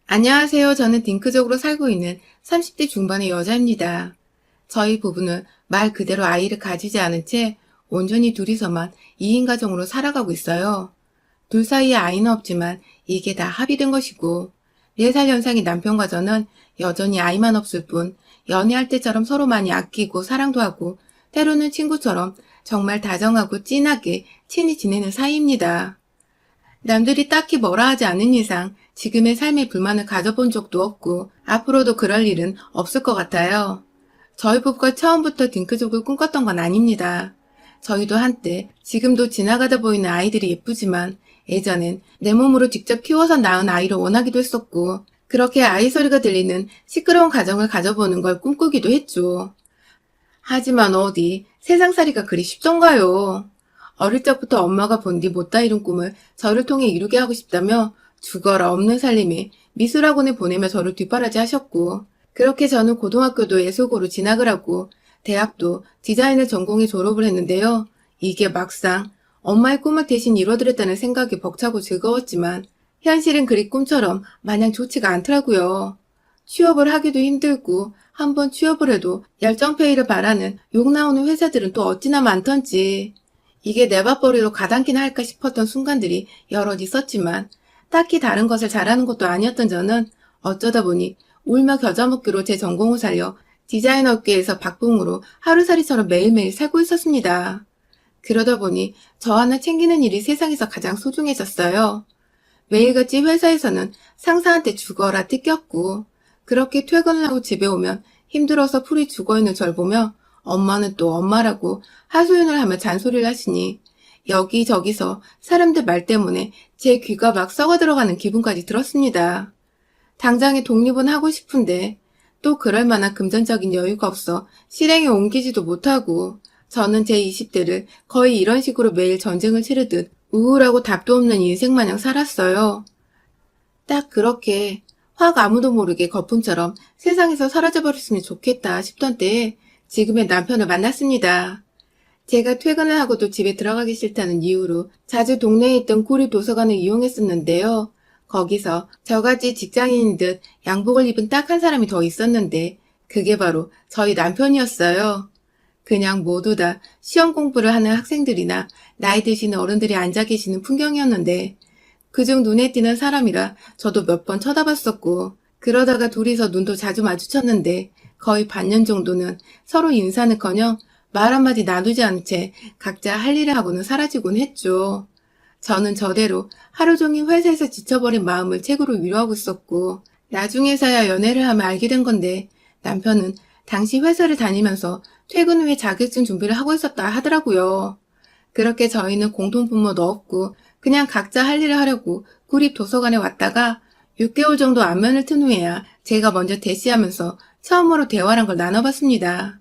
안녕하세요. 저는 딩크족으로 살고 있는 30대 중반의 여자입니다. 저희 부부는 말 그대로 아이를 가지지 않은 채 온전히 둘이서만 2인 가정으로 살아가고 있어요. 둘 사이에 아이는 없지만 이게 다 합의된 것이고 4살 연상의 남편과 저는 여전히 아이만 없을 뿐 연애할 때처럼 서로 많이 아끼고 사랑도 하고 때로는 친구처럼 정말 다정하고 진하게 친히 지내는 사이입니다. 남들이 딱히 뭐라 하지 않는 이상 지금의 삶에 불만을 가져본 적도 없고 앞으로도 그럴 일은 없을 것 같아요. 저희 부부가 처음부터 딩크족을 꿈꿨던 건 아닙니다. 저희도 한때 지금도 지나가다 보이는 아이들이 예쁘지만 예전엔 내 몸으로 직접 키워서 낳은 아이를 원하기도 했었고 그렇게 아이 소리가 들리는 시끄러운 가정을 가져보는 걸 꿈꾸기도 했죠. 하지만 어디 세상살이가 그리 쉽던가요. 어릴 적부터 엄마가 본 뒤 못다 이룬 꿈을 저를 통해 이루게 하고 싶다며 죽어라 없는 살림에 미술학원에 보내며 저를 뒷바라지 하셨고 그렇게 저는 고등학교도 예술고로 진학을 하고 대학도 디자인을 전공해 졸업을 했는데요. 이게 막상 엄마의 꿈을 대신 이뤄드렸다는 생각이 벅차고 즐거웠지만 현실은 그리 꿈처럼 마냥 좋지가 않더라고요. 취업을 하기도 힘들고 한번 취업을 해도 열정페이를 바라는 욕 나오는 회사들은 또 어찌나 많던지 이게 내 밥벌이로 가당키나 할까 싶었던 순간들이 여럿 있었지만 딱히 다른 것을 잘하는 것도 아니었던 저는 어쩌다 보니 울며 겨자 먹기로 제 전공을 살려 디자인 업계에서 박봉으로 하루살이처럼 매일매일 살고 있었습니다. 그러다 보니 저 하나 챙기는 일이 세상에서 가장 소중해졌어요. 매일같이 회사에서는 상사한테 죽어라 뜯겼고 그렇게 퇴근을 하고 집에 오면 힘들어서 풀이 죽어있는 절 보며 엄마는 또 엄마라고 하소연을 하며 잔소리를 하시니 여기저기서 사람들 말 때문에 제 귀가 막 썩어 들어가는 기분까지 들었습니다. 당장에 독립은 하고 싶은데 또 그럴 만한 금전적인 여유가 없어 실행에 옮기지도 못하고 저는 제 20대를 거의 이런 식으로 매일 전쟁을 치르듯 우울하고 답도 없는 인생 마냥 살았어요. 딱 그렇게 확 아무도 모르게 거품처럼 세상에서 사라져버렸으면 좋겠다 싶던 때에 지금의 남편을 만났습니다. 제가 퇴근을 하고도 집에 들어가기 싫다는 이유로 자주 동네에 있던 구리 도서관을 이용했었는데요. 거기서 저같이 직장인인 듯 양복을 입은 딱 한 사람이 더 있었는데 그게 바로 저희 남편이었어요. 그냥 모두 다 시험 공부를 하는 학생들이나 나이 드신 어른들이 앉아 계시는 풍경이었는데 그중 눈에 띄는 사람이라 저도 몇 번 쳐다봤었고 그러다가 둘이서 눈도 자주 마주쳤는데 거의 반년 정도는 서로 인사는커녕 말 한마디 나누지 않은 채 각자 할 일을 하고는 사라지곤 했죠. 저는 저대로 하루 종일 회사에서 지쳐버린 마음을 책으로 위로하고 있었고 나중에서야 연애를 하며 알게 된 건데 남편은 당시 회사를 다니면서 퇴근 후에 자격증 준비를 하고 있었다 하더라고요. 그렇게 저희는 공통분모도 없고 그냥 각자 할 일을 하려고 구립 도서관에 왔다가 6개월 정도 안면을 튼 후에야 제가 먼저 대시하면서 처음으로 대화란 걸 나눠봤습니다.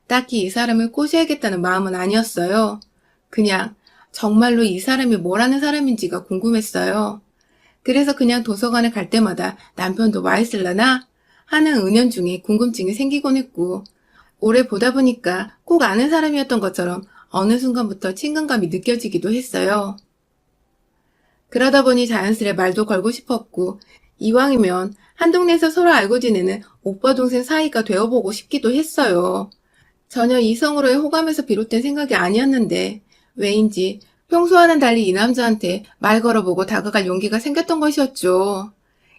딱히 이 사람을 꼬셔야겠다는 마음은 아니었어요. 그냥 정말로 이 사람이 뭐라는 사람인지가 궁금했어요. 그래서 그냥 도서관에 갈 때마다 남편도 와 있을라나 하는 은연중에 궁금증이 생기곤 했고 오래 보다 보니까 꼭 아는 사람이었던 것처럼 어느 순간부터 친근감이 느껴지기도 했어요. 그러다 보니 자연스레 말도 걸고 싶었고 이왕이면 한 동네에서 서로 알고 지내는 오빠 동생 사이가 되어보고 싶기도 했어요. 전혀 이성으로의 호감에서 비롯된 생각이 아니었는데 왜인지 평소와는 달리 이 남자한테 말 걸어보고 다가갈 용기가 생겼던 것이었죠.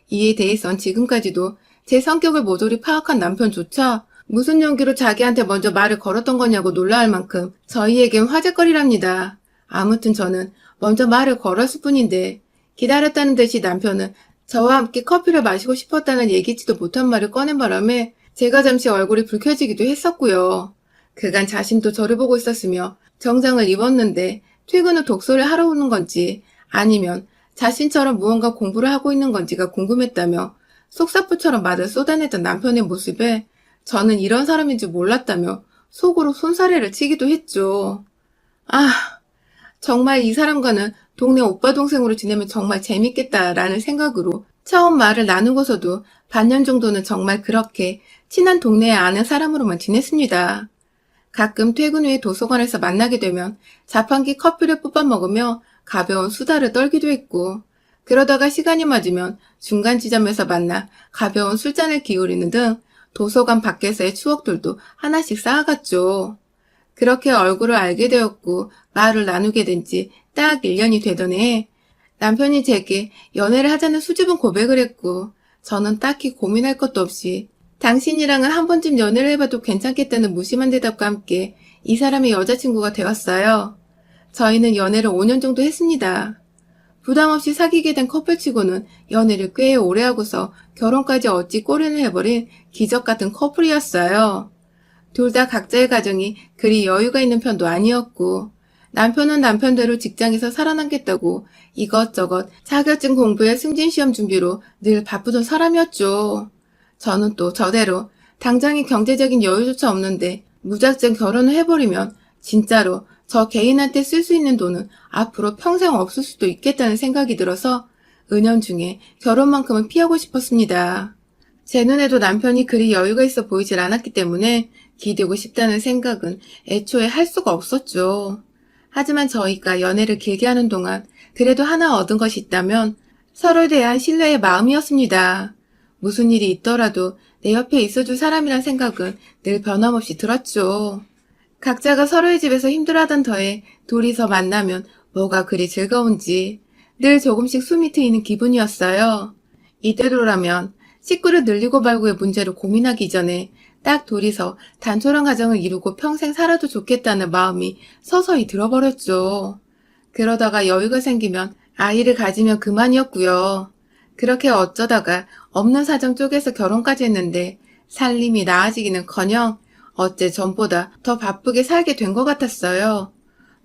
이에 대해선 지금까지도 제 성격을 모조리 파악한 남편조차 무슨 용기로 자기한테 먼저 말을 걸었던 거냐고 놀라할 만큼 저희에겐 화제거리랍니다. 아무튼 저는 먼저 말을 걸었을 뿐인데 기다렸다는 듯이 남편은 저와 함께 커피를 마시고 싶었다는 얘기지도 못한 말을 꺼낸 바람에 제가 잠시 얼굴이 붉혀지기도 했었고요. 그간 자신도 저를 보고 있었으며 정장을 입었는데 퇴근 후 독서를 하러 오는 건지 아니면 자신처럼 무언가 공부를 하고 있는 건지가 궁금했다며 속사포처럼 말을 쏟아내던 남편의 모습에 저는 이런 사람인 줄 몰랐다며 속으로 손사래를 치기도 했죠. 정말 이 사람과는 동네 오빠 동생으로 지내면 정말 재밌겠다라는 생각으로 처음 말을 나누고서도 반년 정도는 정말 그렇게 친한 동네에 아는 사람으로만 지냈습니다. 가끔 퇴근 후에 도서관에서 만나게 되면 자판기 커피를 뽑아 먹으며 가벼운 수다를 떨기도 했고 그러다가 시간이 맞으면 중간 지점에서 만나 가벼운 술잔을 기울이는 등 도서관 밖에서의 추억들도 하나씩 쌓아갔죠. 그렇게 얼굴을 알게 되었고 말을 나누게 된 지 딱 1년이 되던 해에 남편이 제게 연애를 하자는 수줍은 고백을 했고 저는 딱히 고민할 것도 없이 당신이랑은 한 번쯤 연애를 해봐도 괜찮겠다는 무심한 대답과 함께 이 사람의 여자친구가 되었어요. 저희는 연애를 5년 정도 했습니다. 부담 없이 사귀게 된 커플치고는 연애를 꽤 오래 하고서 결혼까지 어찌 꼬리를 해버린 기적 같은 커플이었어요. 둘 다 각자의 가정이 그리 여유가 있는 편도 아니었고 남편은 남편대로 직장에서 살아남겠다고 이것저것 자격증 공부에 승진시험 준비로 늘 바쁘던 사람이었죠. 저는 또 저대로 당장의 경제적인 여유조차 없는데 무작정 결혼을 해버리면 진짜로 저 개인한테 쓸 수 있는 돈은 앞으로 평생 없을 수도 있겠다는 생각이 들어서 은연중에 결혼만큼은 피하고 싶었습니다. 제 눈에도 남편이 그리 여유가 있어 보이질 않았기 때문에 기대고 싶다는 생각은 애초에 할 수가 없었죠. 하지만 저희가 연애를 길게 하는 동안 그래도 하나 얻은 것이 있다면 서로에 대한 신뢰의 마음이었습니다. 무슨 일이 있더라도 내 옆에 있어줄 사람이란 생각은 늘 변함없이 들었죠. 각자가 서로의 집에서 힘들어하던 터에 둘이서 만나면 뭐가 그리 즐거운지 늘 조금씩 숨이 트이는 기분이었어요. 이대로라면 식구를 늘리고 말고의 문제로 고민하기 전에 딱 둘이서 단촐한 가정을 이루고 평생 살아도 좋겠다는 마음이 서서히 들어버렸죠. 그러다가 여유가 생기면 아이를 가지면 그만이었고요. 그렇게 어쩌다가 없는 사정 쪼개서 결혼까지 했는데 살림이 나아지기는커녕 어째 전보다 더 바쁘게 살게 된 것 같았어요.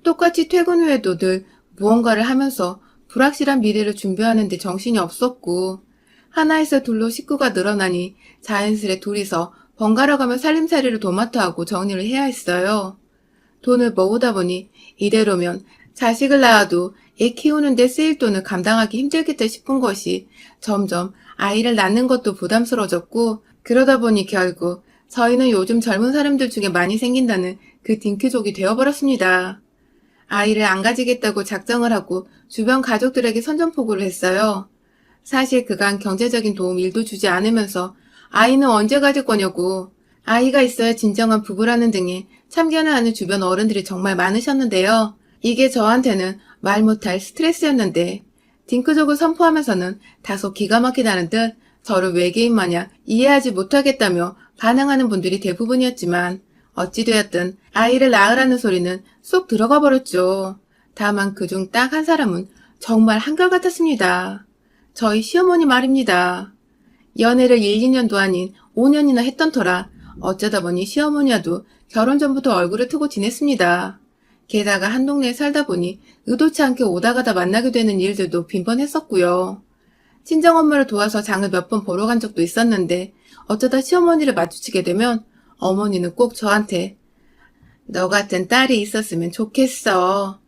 똑같이 퇴근 후에도 늘 무언가를 하면서 불확실한 미래를 준비하는데 정신이 없었고 하나에서 둘로 식구가 늘어나니 자연스레 둘이서 번갈아가며 살림살이를 도맡아 하고 정리를 해야 했어요. 돈을 모으다 보니 이대로면 자식을 낳아도 애 키우는데 쓰일 돈을 감당하기 힘들겠다 싶은 것이 점점 아이를 낳는 것도 부담스러워졌고 그러다 보니 결국 저희는 요즘 젊은 사람들 중에 많이 생긴다는 그 딩크족이 되어버렸습니다. 아이를 안 가지겠다고 작정을 하고 주변 가족들에게 선전포고를 했어요. 사실 그간 경제적인 도움 1도 주지 않으면서 아이는 언제 가질 거냐고 아이가 있어야 진정한 부부라는 등의 참견을 하는 주변 어른들이 정말 많으셨는데요. 이게 저한테는 말 못할 스트레스였는데 딩크족을 선포하면서는 다소 기가 막히다는 듯 저를 외계인 마냥 이해하지 못하겠다며 반항하는 분들이 대부분이었지만 어찌되었든 아이를 낳으라는 소리는 쏙 들어가 버렸죠. 다만 그중 딱 한 사람은 정말 한결같았습니다. 저희 시어머니 말입니다. 연애를 1, 2년도 아닌 5년이나 했던 터라 어쩌다 보니 시어머니와도 결혼 전부터 얼굴을 트고 지냈습니다. 게다가 한 동네에 살다 보니 의도치 않게 오다 가다 만나게 되는 일들도 빈번했었고요. 친정엄마를 도와서 장을 몇 번 보러 간 적도 있었는데 어쩌다 시어머니를 마주치게 되면 어머니는 꼭 저한테 너 같은 딸이 있었으면 좋겠어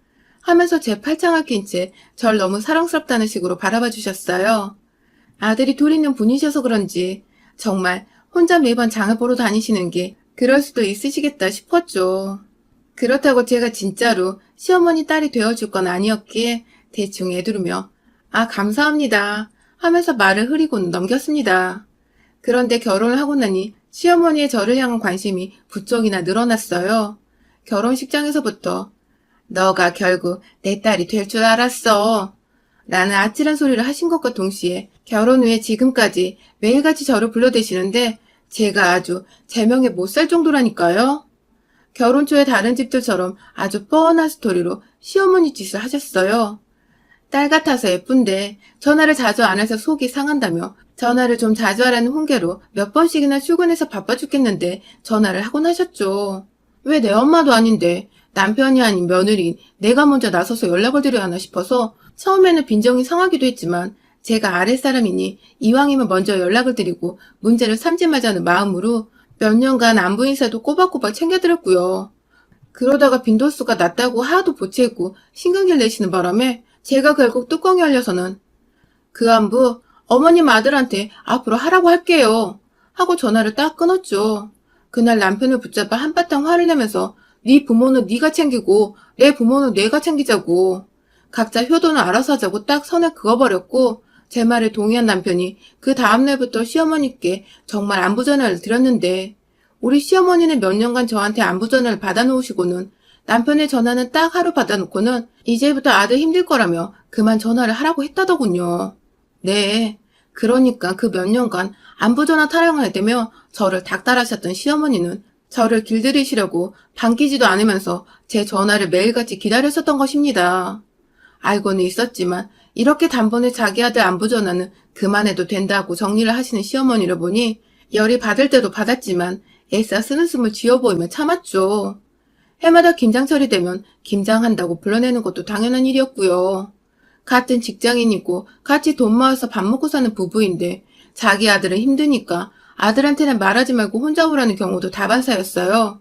하면서 제 팔짱을 낀 채 절 너무 사랑스럽다는 식으로 바라봐 주셨어요. 아들이 둘 있는 분이셔서 그런지 정말 혼자 매번 장을 보러 다니시는 게 그럴 수도 있으시겠다 싶었죠. 그렇다고 제가 진짜로 시어머니 딸이 되어줄 건 아니었기에 대충 애두르며 아 감사합니다 하면서 말을 흐리고는 넘겼습니다. 그런데 결혼을 하고 나니 시어머니의 저를 향한 관심이 부쩍이나 늘어났어요. 결혼식장에서부터 너가 결국 내 딸이 될 줄 알았어 라는 아찔한 소리를 하신 것과 동시에 결혼 후에 지금까지 매일같이 저를 불러대시는데 제가 아주 제명에 못 살 정도라니까요. 결혼 초에 다른 집들처럼 아주 뻔한 스토리로 시어머니 짓을 하셨어요. 딸 같아서 예쁜데 전화를 자주 안 해서 속이 상한다며 전화를 좀 자주 하라는 훈계로 몇 번씩이나 출근해서 바빠 죽겠는데 전화를 하곤 하셨죠. 왜 내 엄마도 아닌데 남편이 아닌 며느리인 내가 먼저 나서서 연락을 드려야 하나 싶어서 처음에는 빈정이 상하기도 했지만 제가 아랫사람이니 이왕이면 먼저 연락을 드리고 문제를 삼지 말자는 마음으로 몇 년간 안부 인사도 꼬박꼬박 챙겨드렸고요. 그러다가 빈도수가 낮다고 하도 보채고 신경질 내시는 바람에 제가 결국 뚜껑이 열려서는 그 안부 어머님 아들한테 앞으로 하라고 할게요 하고 전화를 딱 끊었죠. 그날 남편을 붙잡아 한바탕 화를 내면서 네 부모는 네가 챙기고 내 부모는 내가 챙기자고 각자 효도는 알아서 하자고 딱 선을 그어버렸고 제 말에 동의한 남편이 그 다음날부터 시어머니께 정말 안부 전화를 드렸는데 우리 시어머니는 몇 년간 저한테 안부 전화를 받아놓으시고는 남편의 전화는 딱 하루 받아놓고는 이제부터 아들 힘들 거라며 그만 전화를 하라고 했다더군요. 네, 그러니까 그 몇 년간 안부 전화 타령을 해대며 저를 닥달하셨던 시어머니는 저를 길들이시려고 반기지도 않으면서 제 전화를 매일같이 기다렸었던 것입니다. 알고는 있었지만 이렇게 단번에 자기 아들 안부 전화는 그만해도 된다고 정리를 하시는 시어머니를 보니 열이 받을 때도 받았지만 애써 쓰는 숨을 쥐어 보이며 참았죠. 해마다 김장철이 되면 김장한다고 불러내는 것도 당연한 일이었고요. 같은 직장인이고 같이 돈 모아서 밥 먹고 사는 부부인데 자기 아들은 힘드니까 아들한테는 말하지 말고 혼자 오라는 경우도 다반사였어요.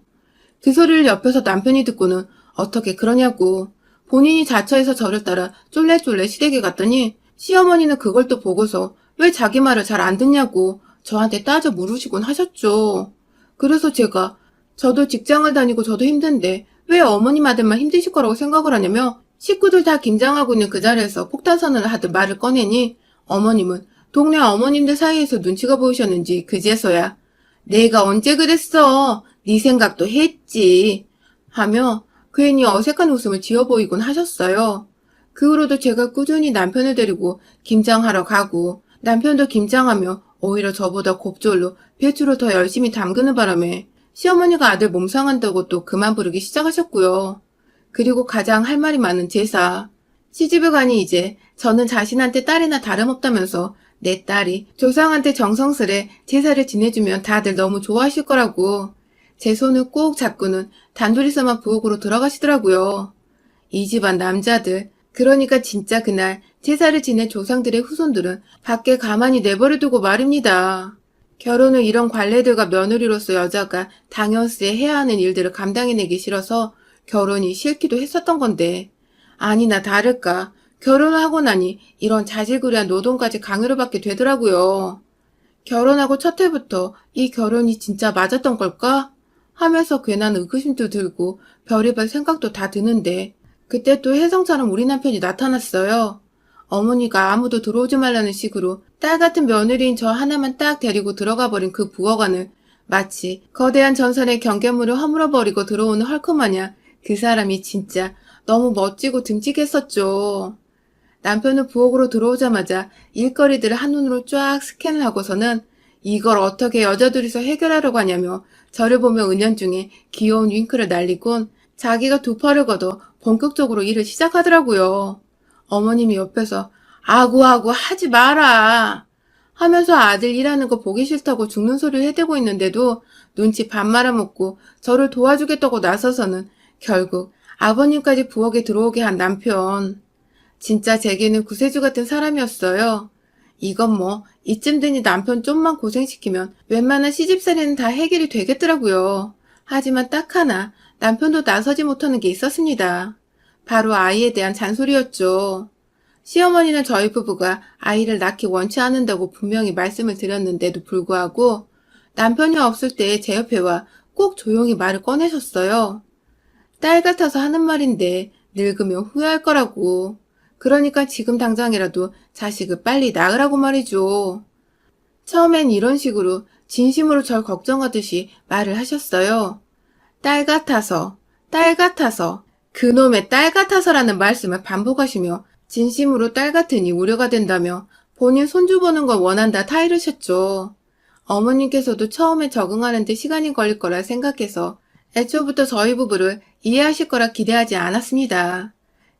그 소리를 옆에서 남편이 듣고는 어떻게 그러냐고 본인이 자처해서 저를 따라 쫄래쫄래 시댁에 갔더니 시어머니는 그걸 또 보고서 왜 자기 말을 잘 안 듣냐고 저한테 따져 물으시곤 하셨죠. 그래서 제가 저도 직장을 다니고 저도 힘든데 왜 어머님 아들만 힘드실 거라고 생각을 하냐며 식구들 다 김장하고 있는 그 자리에서 폭탄 선언을 하듯 말을 꺼내니 어머님은 동네 어머님들 사이에서 눈치가 보이셨는지 그제서야 내가 언제 그랬어? 네 생각도 했지 하며 괜히 어색한 웃음을 지어 보이곤 하셨어요. 그 후로도 제가 꾸준히 남편을 데리고 김장하러 가고 남편도 김장하며 오히려 저보다 곱절로 배추를 더 열심히 담그는 바람에 시어머니가 아들 몸 상한다고 또 그만 부르기 시작하셨고요. 그리고 가장 할 말이 많은 제사. 시집을 가니 이제 저는 자신한테 딸이나 다름없다면서 내 딸이 조상한테 정성스레 제사를 지내주면 다들 너무 좋아하실 거라고 제 손을 꼭 잡고는 단둘이서만 부엌으로 들어가시더라고요. 이 집안 남자들, 그러니까 진짜 그날 제사를 지낸 조상들의 후손들은 밖에 가만히 내버려두고 말입니다. 결혼을 이런 관례들과 며느리로서 여자가 당연스레 해야 하는 일들을 감당해내기 싫어서 결혼이 싫기도 했었던 건데 아니나 다를까 결혼을 하고 나니 이런 자질구레한 노동까지 강요를 받게 되더라고요. 결혼하고 첫 해부터 이 결혼이 진짜 맞았던 걸까? 하면서 괜한 의구심도 들고 별의별 생각도 다 드는데 그때 또 혜성처럼 우리 남편이 나타났어요. 어머니가 아무도 들어오지 말라는 식으로 딸 같은 며느리인 저 하나만 딱 데리고 들어가 버린 그 부엌안을 마치 거대한 전선의 경계물을 허물어버리고 들어오는 헐크마냥 그 사람이 진짜 너무 멋지고 듬직했었죠. 남편은 부엌으로 들어오자마자 일거리들을 한눈으로 쫙 스캔을 하고서는 이걸 어떻게 여자 둘이서 해결하려고 하냐며 저를 보며 은연중에 귀여운 윙크를 날리곤 자기가 두 팔을 걷어 본격적으로 일을 시작하더라고요. 어머님이 옆에서 아구아구 하지 마라 하면서 아들 일하는 거 보기 싫다고 죽는 소리를 해대고 있는데도 눈치 밥 말아먹고 저를 도와주겠다고 나서서는 결국 아버님까지 부엌에 들어오게 한 남편. 진짜 제게는 구세주 같은 사람이었어요. 이건 뭐 이쯤 되니 남편 좀만 고생시키면 웬만한 시집살이는 다 해결이 되겠더라고요. 하지만 딱 하나 남편도 나서지 못하는 게 있었습니다. 바로 아이에 대한 잔소리였죠. 시어머니는 저희 부부가 아이를 낳기 원치 않는다고 분명히 말씀을 드렸는데도 불구하고 남편이 없을 때 제 옆에 와 꼭 조용히 말을 꺼내셨어요. 딸 같아서 하는 말인데 늙으면 후회할 거라고. 그러니까 지금 당장이라도 자식을 빨리 낳으라고 말이죠. 처음엔 이런 식으로 진심으로 절 걱정하듯이 말을 하셨어요. 딸 같아서, 딸 같아서, 그놈의 딸 같아서라는 말씀을 반복하시며 진심으로 딸 같으니 우려가 된다며 본인 손주 보는 걸 원한다 타이르셨죠. 어머님께서도 처음에 적응하는데 시간이 걸릴 거라 생각해서 애초부터 저희 부부를 이해하실 거라 기대하지 않았습니다.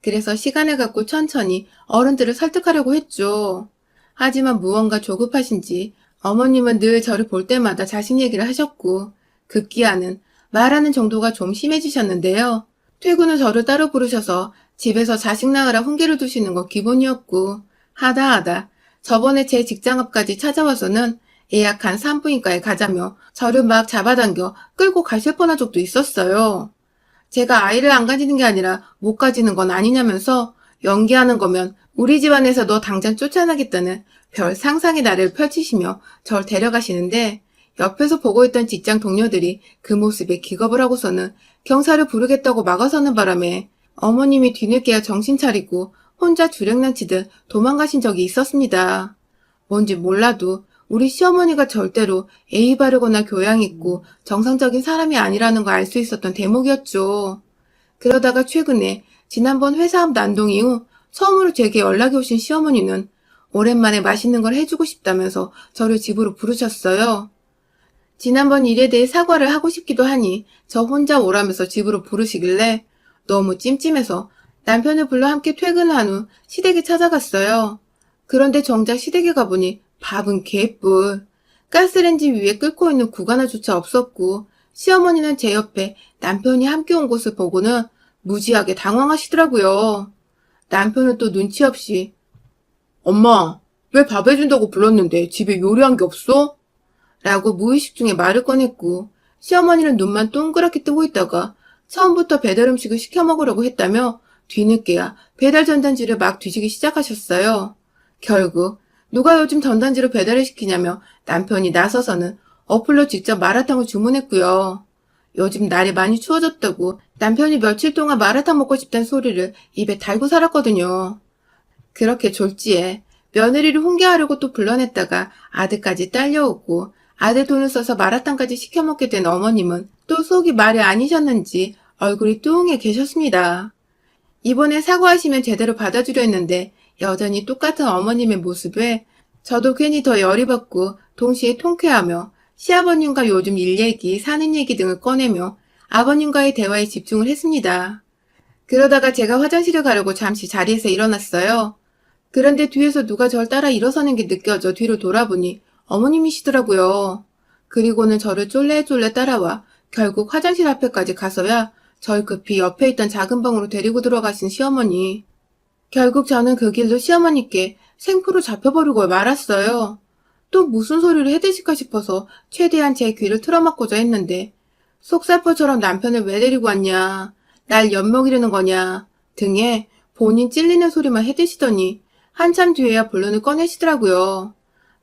그래서 시간을 갖고 천천히 어른들을 설득하려고 했죠. 하지만 무언가 조급하신지 어머님은 늘 저를 볼 때마다 자식 얘기를 하셨고 급기야는 말하는 정도가 좀 심해지셨는데요. 퇴근 후 저를 따로 부르셔서 집에서 자식 낳으라 훈계를 두시는 거 기본이었고 하다 저번에 제 직장 앞까지 찾아와서는 예약한 산부인과에 가자며 저를 막 잡아당겨 끌고 가실 뻔한 적도 있었어요. 제가 아이를 안 가지는 게 아니라 못 가지는 건 아니냐면서 연기하는 거면 우리 집안에서 너 당장 쫓아나겠다는 별 상상의 나래를 펼치시며 절 데려가시는데 옆에서 보고 있던 직장 동료들이 그 모습에 기겁을 하고서는 경찰을 부르겠다고 막아서는 바람에 어머님이 뒤늦게야 정신 차리고 혼자 주랭랑 치듯 도망가신 적이 있었습니다. 뭔지 몰라도 우리 시어머니가 절대로 예의 바르거나 교양 있고 정상적인 사람이 아니라는 걸 알 수 있었던 대목이었죠. 그러다가 최근에 지난번 회사 앞 난동 이후 처음으로 제게 연락이 오신 시어머니는 오랜만에 맛있는 걸 해주고 싶다면서 저를 집으로 부르셨어요. 지난번 일에 대해 사과를 하고 싶기도 하니 저 혼자 오라면서 집으로 부르시길래 너무 찜찜해서 남편을 불러 함께 퇴근한 후 시댁에 찾아갔어요. 그런데 정작 시댁에 가보니 밥은 개뿔. 가스레인지 위에 끓고 있는 국 하나조차 없었고 시어머니는 제 옆에 남편이 함께 온 곳을 보고는 무지하게 당황하시더라고요. 남편은 또 눈치 없이 엄마, 왜 밥 해준다고 불렀는데 집에 요리한 게 없어? 라고 무의식 중에 말을 꺼냈고 시어머니는 눈만 동그랗게 뜨고 있다가 처음부터 배달 음식을 시켜 먹으려고 했다며 뒤늦게야 배달 전단지를 막 뒤지기 시작하셨어요. 결국 누가 요즘 전단지로 배달을 시키냐며 남편이 나서서는 어플로 직접 마라탕을 주문했고요. 요즘 날이 많이 추워졌다고 남편이 며칠 동안 마라탕 먹고 싶다는 소리를 입에 달고 살았거든요. 그렇게 졸지에 며느리를 훈계하려고 또 불러냈다가 아들까지 딸려오고 아들 돈을 써서 마라탕까지 시켜 먹게 된 어머님은 또 속이 말이 아니셨는지 얼굴이 뚱해 계셨습니다. 이번에 사과하시면 제대로 받아주려 했는데 여전히 똑같은 어머님의 모습에 저도 괜히 더 열이 받고 동시에 통쾌하며 시아버님과 요즘 일 얘기, 사는 얘기 등을 꺼내며 아버님과의 대화에 집중을 했습니다. 그러다가 제가 화장실에 가려고 잠시 자리에서 일어났어요. 그런데 뒤에서 누가 절 따라 일어서는 게 느껴져 뒤로 돌아보니 어머님이시더라고요. 그리고는 저를 쫄래쫄래 따라와 결국 화장실 앞에까지 가서야 절 급히 옆에 있던 작은 방으로 데리고 들어가신 시어머니. 결국 저는 그 길로 시어머니께 생포로 잡혀버리고 말았어요. 또 무슨 소리를 해대실까 싶어서 최대한 제 귀를 틀어막고자 했는데 속살포처럼 남편을 왜 데리고 왔냐, 날 엿먹이려는 거냐 등에 본인 찔리는 소리만 해대시더니 한참 뒤에야 본론을 꺼내시더라고요.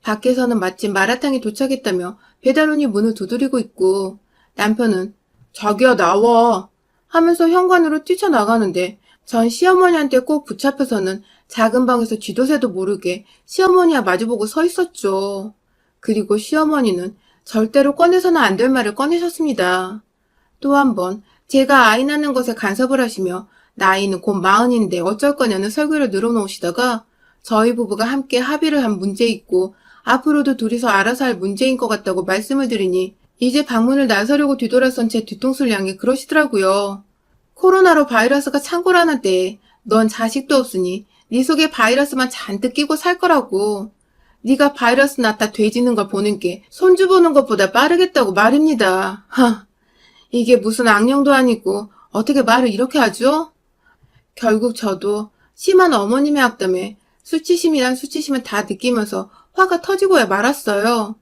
밖에서는 마침 마라탕이 도착했다며 배달원이 문을 두드리고 있고 남편은 자기야 나와 하면서 현관으로 뛰쳐나가는데 전 시어머니한테 꼭 붙잡혀서는 작은 방에서 쥐도새도 모르게 시어머니와 마주보고 서 있었죠. 그리고 시어머니는 절대로 꺼내서는 안 될 말을 꺼내셨습니다. 또 한 번 제가 아이 낳는 것에 간섭을 하시며 나이는 곧 40인데 어쩔 거냐는 설교를 늘어놓으시다가 저희 부부가 함께 합의를 한 문제 있고 앞으로도 둘이서 알아서 할 문제인 것 같다고 말씀을 드리니 이제 방문을 나서려고 뒤돌아선 제 뒤통수를 향해 그러시더라고요. 코로나로 바이러스가 창궐하는 때에 넌 자식도 없으니 네 속에 바이러스만 잔뜩 끼고 살 거라고. 네가 바이러스 낳다 돼지는 걸 보는 게 손주 보는 것보다 빠르겠다고 말입니다. 하, 이게 무슨 악령도 아니고 어떻게 말을 이렇게 하죠? 결국 저도 심한 어머님의 악담에 수치심이란 수치심을 다 느끼면서 화가 터지고야 말았어요.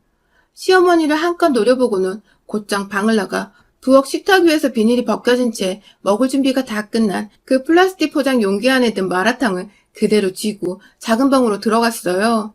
시어머니를 한껏 노려보고는 곧장 방을 나가 부엌 식탁 위에서 비닐이 벗겨진 채 먹을 준비가 다 끝난 그 플라스틱 포장 용기 안에 든 마라탕을 그대로 쥐고 작은 방으로 들어갔어요.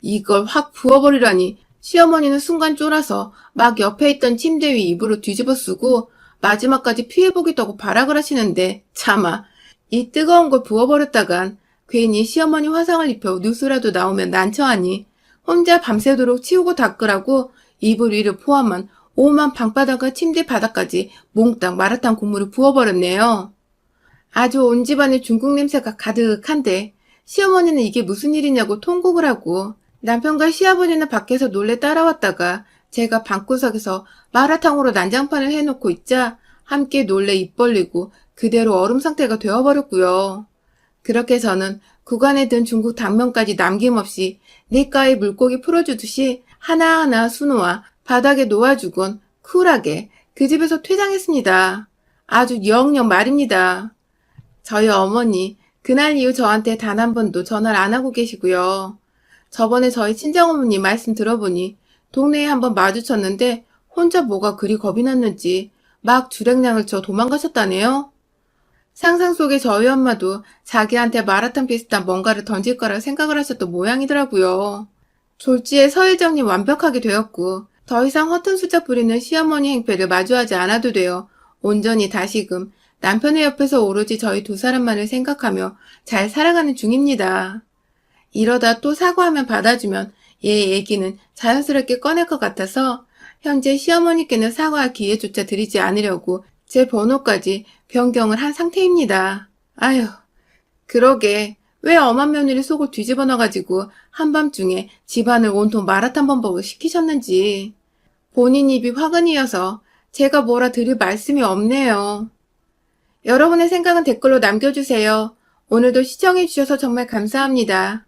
이걸 확 부어버리라니 시어머니는 순간 쫄아서 막 옆에 있던 침대 위 이불을 뒤집어 쓰고 마지막까지 피해보겠다고 발악을 하시는데 차마 이 뜨거운 걸 부어버렸다간 괜히 시어머니 화상을 입혀 뉴스라도 나오면 난처하니 혼자 밤새도록 치우고 닦으라고 이불 위를 포함한 오만 방바닥과 침대 바닥까지 몽땅 마라탕 국물을 부어버렸네요. 아주 온 집안에 중국 냄새가 가득한데 시어머니는 이게 무슨 일이냐고 통곡을 하고 남편과 시아버지는 밖에서 놀래 따라왔다가 제가 방구석에서 마라탕으로 난장판을 해놓고 있자 함께 놀래 입 벌리고 그대로 얼음 상태가 되어버렸고요. 그렇게 저는 구간에 든 중국 당면까지 남김없이 냇가에 물고기 풀어주듯이 하나하나 수놓아 바닥에 놓아주곤 쿨하게 그 집에서 퇴장했습니다. 아주 영영 말입니다. 저희 어머니 그날 이후 저한테 단 한 번도 전화를 안 하고 계시고요. 저번에 저희 친정어머니 말씀 들어보니 동네에 한번 마주쳤는데 혼자 뭐가 그리 겁이 났는지 막 주랭량을 쳐 도망가셨다네요. 상상 속에 저희 엄마도 자기한테 마라탕 비슷한 뭔가를 던질 거라 생각을 하셨던 모양이더라고요. 졸지에 서일정리 완벽하게 되었고 더 이상 허튼 수작 부리는 시어머니 행패를 마주하지 않아도 되어 온전히 다시금 남편의 옆에서 오로지 저희 두 사람만을 생각하며 잘 살아가는 중입니다. 이러다 또 사과하면 받아주면 얘 얘기는 자연스럽게 꺼낼 것 같아서 현재 시어머니께는 사과할 기회조차 드리지 않으려고 제 번호까지 변경을 한 상태입니다. 아휴, 그러게 왜 엄한 며느리 속을 뒤집어 놔가지고 한밤중에 집안을 온통 마라탕 범벅을 시키셨는지. 본인 입이 화근이어서 제가 뭐라 드릴 말씀이 없네요. 여러분의 생각은 댓글로 남겨주세요. 오늘도 시청해주셔서 정말 감사합니다.